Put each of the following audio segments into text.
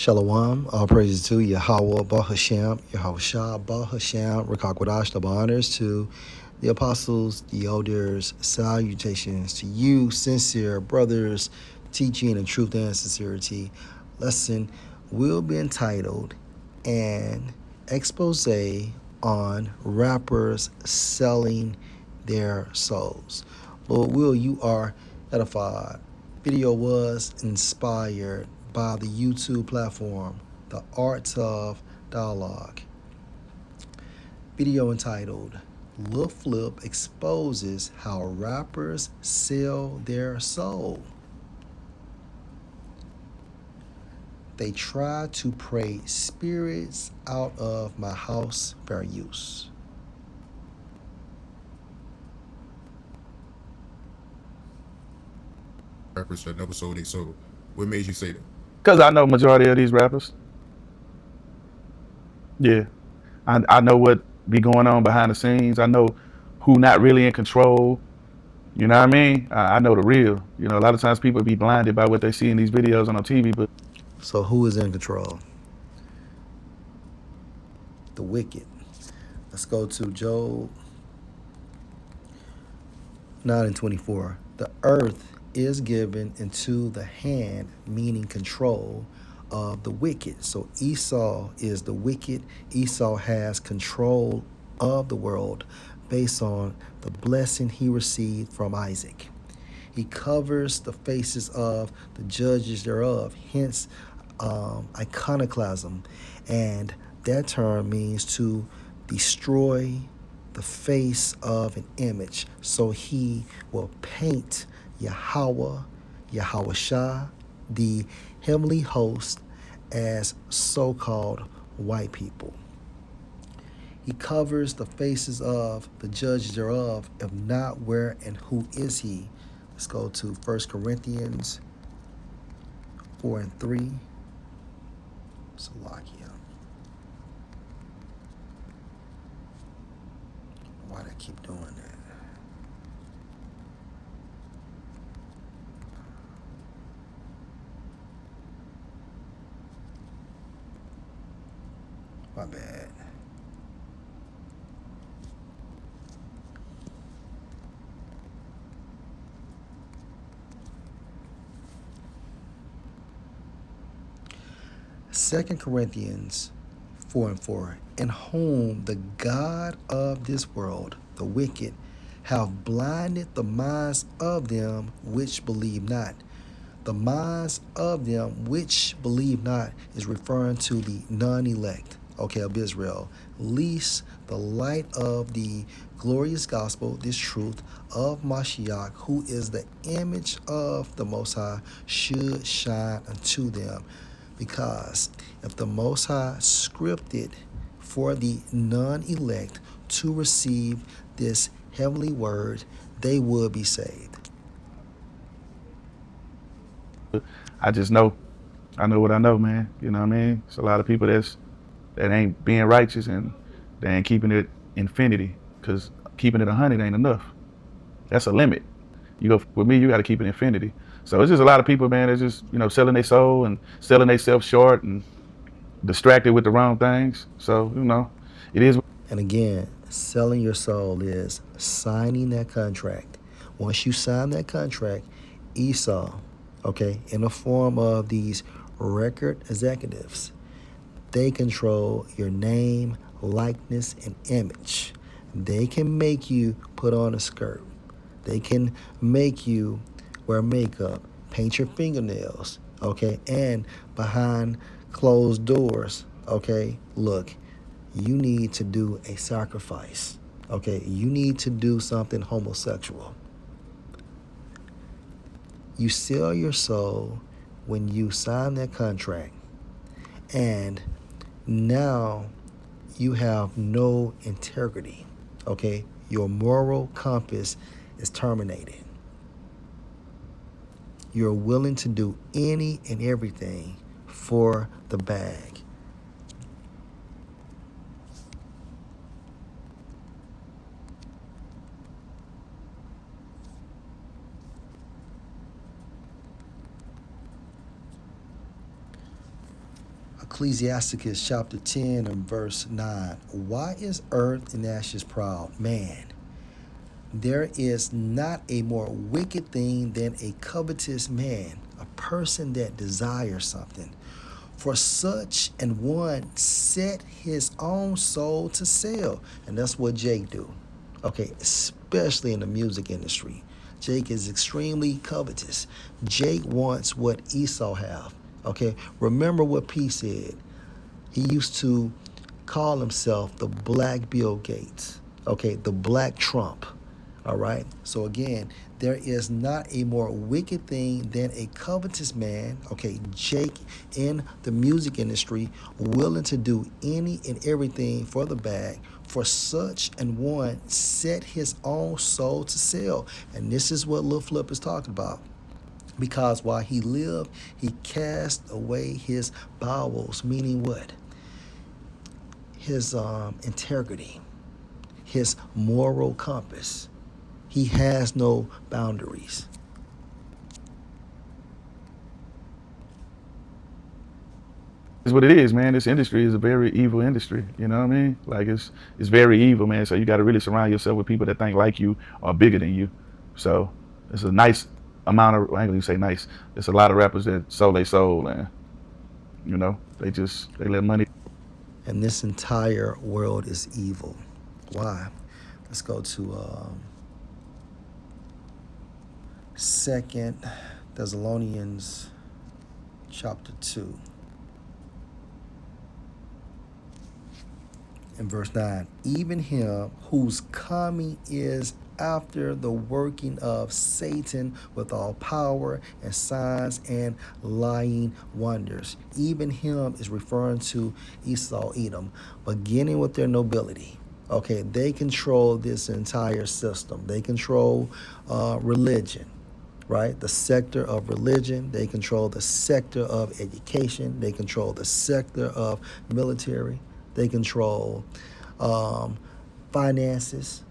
Shalom, all praises to Yahweh, Bahasham, Yahushua, Bahasham, Rakakwadash, double honors to the apostles, the elders, salutations to you, sincere brothers, teaching in truth and sincerity. Lesson will be entitled An Expose on Rappers Selling Their Souls. Lord will, you are edified. Video was inspired by the YouTube platform, The Arts of Dialogue. Video entitled, Lil Flip Exposes How Rappers Sell Their Soul. They try to pray spirits out of my house for use. Rappers that never sold their soul. What made you say that? Because I know majority of these rappers. Yeah. I know what be going on behind the scenes. I know who not really in control. You know what I mean? I know the real. You know, a lot of times people be blinded by what they see in these videos on TV, but So who is in control? The wicked. Let's go to Job 9 and 24. The earth is given into the hand, meaning control of the wicked. So Esau is the wicked. Esau has control of the world based on the blessing he received from Isaac. He covers the faces of the judges thereof, hence iconoclasm. And that term means to destroy the face of an image. So he will paint Yahweh, Yahushua, the heavenly host, as so-called white people. He covers the faces of the judges thereof, if not where and who is he. Let's go to 1 Corinthians 4 and 3. Salakia. Why do I keep doing that? My bad. Second Corinthians 4 and 4. In whom the God of this world, the wicked, have blinded the minds of them which believe not. The minds of them which believe not is referring to the non-elect, of Israel, lest the light of the glorious gospel, this truth of Mashiach, who is the image of the Most High, should shine unto them. Because if the Most High scripted for the non-elect to receive this heavenly word, they would be saved. I just know, I know what I know, man. You know what I mean? It's a lot of people that ain't being righteous and they ain't keeping it infinity, because keeping it 100 ain't enough. That's a limit. You go with me, you got to keep it infinity. So it's just a lot of people, man, that's just, selling their soul and selling themselves short and distracted with the wrong things. So, it is. And again, selling your soul is signing that contract. Once you sign that contract, Esau, in the form of these record executives, they control your name, likeness, and image. They can make you put on a skirt. They can make you wear makeup, paint your fingernails, and behind closed doors, look, you need to do a sacrifice, you need to do something homosexual. You sell your soul when you sign that contract, and now you have no integrity, your moral compass is terminated. You're willing to do any and everything for the bag. Ecclesiasticus chapter 10 and verse 9. Why is earth and ashes proud? Man, there is not a more wicked thing than a covetous man, a person that desires something. For such and one set his own soul to sell. And that's what Jake do. Okay, especially in the music industry. Jake is extremely covetous. Jake wants what Esau have. Okay, remember what P said. He used to call himself the Black Bill Gates. Okay, the Black Trump. All right. So again, there is not a more wicked thing than a covetous man, okay, Jake, in the music industry, willing to do any and everything for the bag. For such and one set his own soul to sell. And this is what Lil Flip is talking about. Because while he lived, he cast away his bowels, meaning what? His integrity, his moral compass. He has no boundaries. It's what it is, man. This industry is a very evil industry. You know what I mean? Like it's very evil, man. So you got to really surround yourself with people that think like you or bigger than you. So it's a nice amount of. I ain't gonna say nice. There's a lot of rappers that sold their soul, and they let money. And this entire world is evil. Why? Let's go to Second Thessalonians chapter 2. In verse 9, even him whose coming is after the working of Satan with all power and signs and lying wonders. Even him is referring to Esau, Edom, beginning with their nobility. Okay, they control this entire system. They control religion, right? The sector of religion. They control the sector of education. They control the sector of military. They control finances.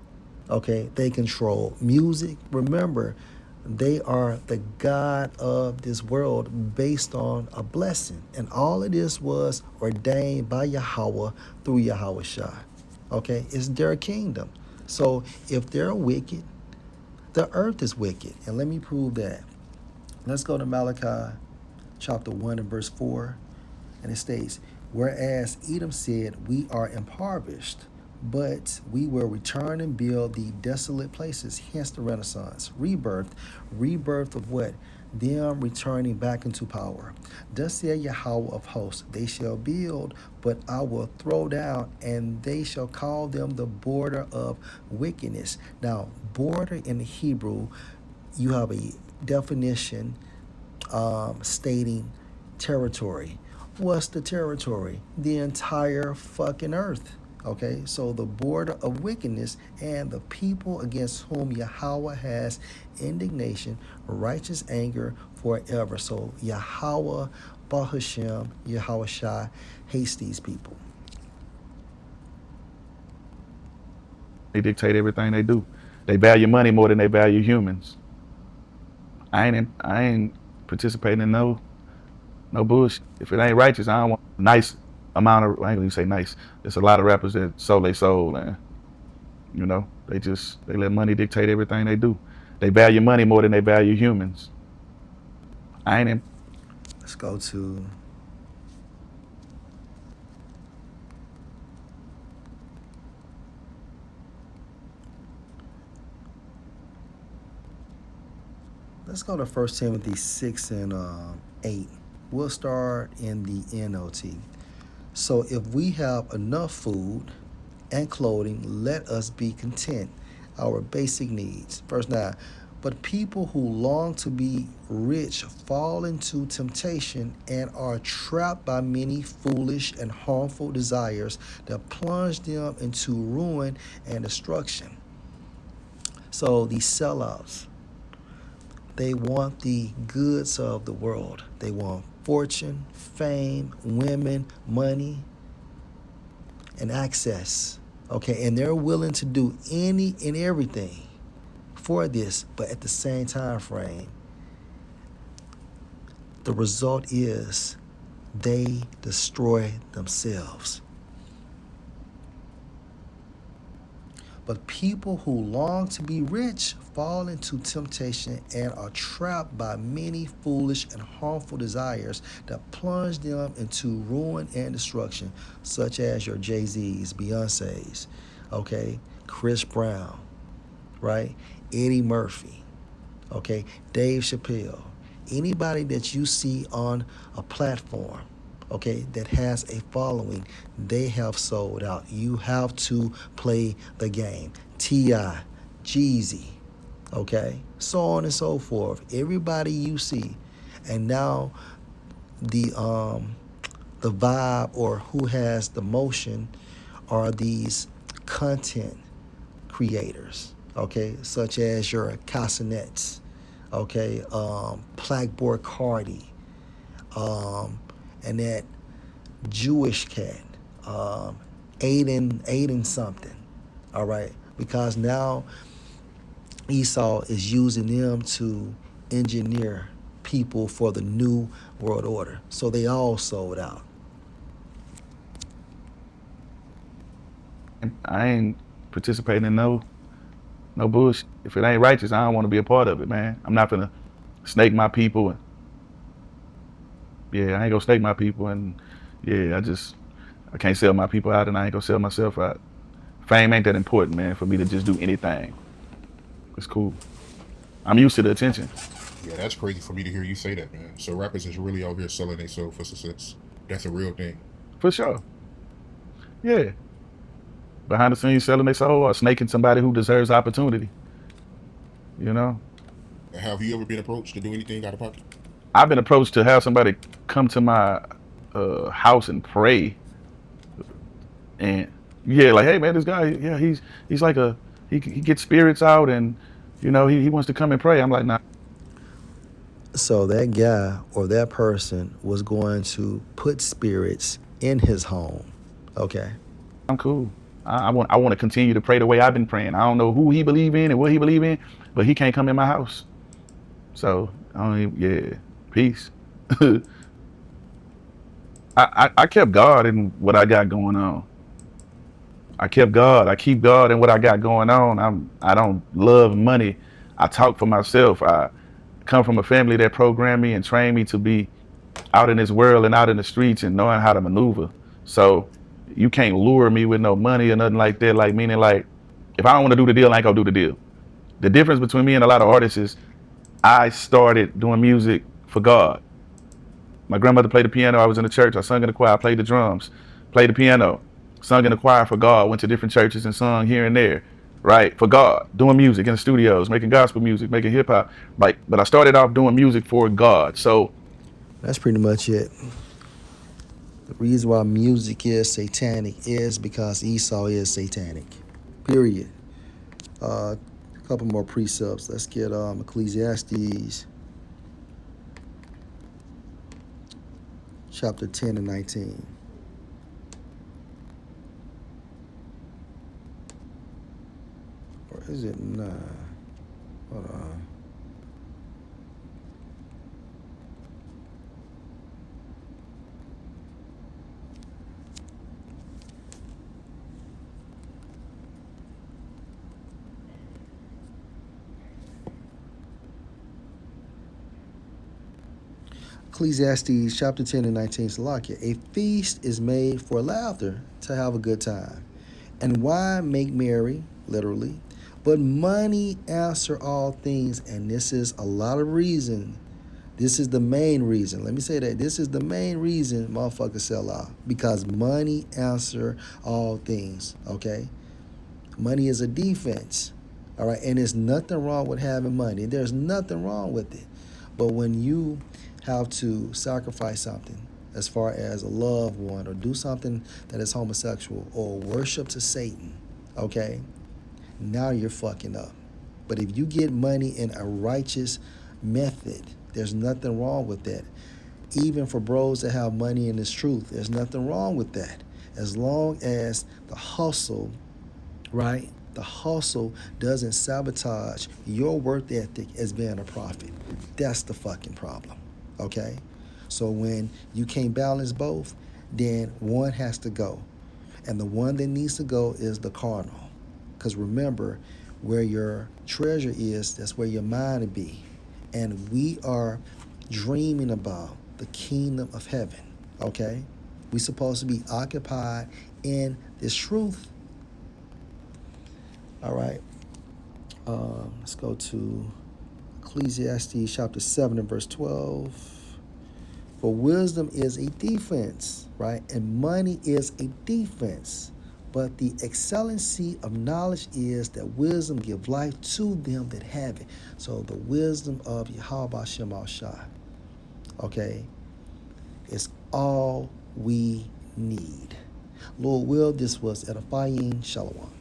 Okay, they control music. Remember, they are the God of this world based on a blessing. And all of this was ordained by Yahweh through Yahweh Shai. Okay, it's their kingdom. So if they're wicked, the earth is wicked. And let me prove that. Let's go to Malachi chapter 1 and verse 4. And it states, whereas Edom said, we are impoverished, but we will return and build the desolate places, hence the Renaissance. Rebirth of what? Them returning back into power. Thus said Yahweh of hosts, they shall build, but I will throw down, and they shall call them the border of wickedness. Now, border in the Hebrew, you have a definition stating territory. What's the territory? The entire fucking earth. Okay, so the border of wickedness and the people against whom Yahweh has indignation, righteous anger forever. So Yahweh, Bahashem, Yahweh Shai hates these people. They dictate everything they do. They value money more than they value humans. I ain't participating in no bullshit. If it ain't righteous, I don't want nice amount of. I ain't gonna say nice. There's a lot of rappers that sold their soul, and they let money dictate everything they do. They value money more than they value humans. I ain't in. Let's go to let's go to 1 Timothy 6 and 8. We'll start in the NLT. So if we have enough food and clothing, let us be content, our basic needs. Verse 9. But people who long to be rich fall into temptation and are trapped by many foolish and harmful desires that plunge them into ruin and destruction. So these sellouts, they want the goods of the world. They want fortune, fame, women, money, and access. Okay, and they're willing to do any and everything for this, but at the same time frame, the result is they destroy themselves. But people who long to be rich fall into temptation and are trapped by many foolish and harmful desires that plunge them into ruin and destruction, such as your Jay-Z's, Beyonce's, okay, Chris Brown, right? Eddie Murphy, okay, Dave Chappelle, anybody that you see on a platform, okay, that has a following, they have sold out. You have to play the game. T.I., Jeezy, okay, so on and so forth. Everybody you see, and now the um the vibe or who has the motion are these content creators, okay, such as your Casanets, okay, Blackboard Cardi, and that Jewish cat, um, Aiden something, all right, because now Esau is using them to engineer people for the new world order. So they all sold out. I ain't participating in no bullshit. If it ain't righteous, I don't want to be a part of it, man. I'm not gonna snake my people. And yeah, I ain't gonna snake my people. And yeah, I can't sell my people out, and I ain't gonna sell myself out. Fame ain't that important, man, for me to just do anything. It's cool. I'm used to the attention. Yeah, that's crazy for me to hear you say that, man. So rappers is really out here selling themselves for success. That's a real thing. For sure. Yeah. Behind the scenes selling their soul or snaking somebody who deserves opportunity. You know? Have you ever been approached to do anything out of pocket? I've been approached to have somebody come to my house and pray. And yeah, like, hey man, this guy, yeah, he's like he gets spirits out and he wants to come and pray. I'm like, nah, So that guy or that person was going to put spirits in his home. Okay. I'm cool. I want to continue to pray the way I've been praying. I don't know who he believe in and what he believe in, but he can't come in my house. So yeah, peace. I kept God in what I got going on. I kept God. I keep God in what I got going on. I don't love money. I talk for myself. I come from a family that programmed me and trained me to be out in this world and out in the streets and knowing how to maneuver. So you can't lure me with no money or nothing like that. Like meaning like if I don't want to do the deal, I ain't gonna do the deal. The difference between me and a lot of artists is I started doing music for God. My grandmother played the piano. I was in the church. I sung in the choir. I played the drums, played the piano, sung in the choir for God. Went to different churches and sung here and there, right? For God, doing music in the studios, making gospel music, making hip hop. Like, but I started off doing music for God. So That's pretty much it. The reason why music is satanic is because Esau is satanic. Period. A couple more precepts. Let's get Ecclesiastes chapter 10 and 19. Or is it 9? Hold on. Ecclesiastes chapter 10 and 19, Salakia. A feast is made for laughter, to have a good time, and wine make merry, literally. But money answer all things, and this is a lot of reason. This is the main reason. Let me say that. This is the main reason motherfuckers sell out. Because money answer all things. Okay? Money is a defense. All right. And there's nothing wrong with having money. There's nothing wrong with it. But when you have to sacrifice something as far as a loved one or do something that is homosexual or worship to Satan, okay, now you're fucking up. But if you get money in a righteous method, there's nothing wrong with that. Even for bros that have money in this truth, there's nothing wrong with that. As long as the hustle, right? The hustle doesn't sabotage your work ethic as being a prophet. That's the fucking problem. Okay? So when you can't balance both, then one has to go. And the one that needs to go is the carnal. Because remember, where your treasure is, that's where your mind will be. And we are dreaming about the kingdom of heaven. Okay? We're supposed to be occupied in this truth. All right. Let's go to Ecclesiastes chapter 7 and verse 12. For wisdom is a defense, right? And money is a defense. But the excellency of knowledge is that wisdom give life to them that have it. So the wisdom of Yahweh Shem Shai, okay, is all we need. Lord will, this was edifying. Shalom.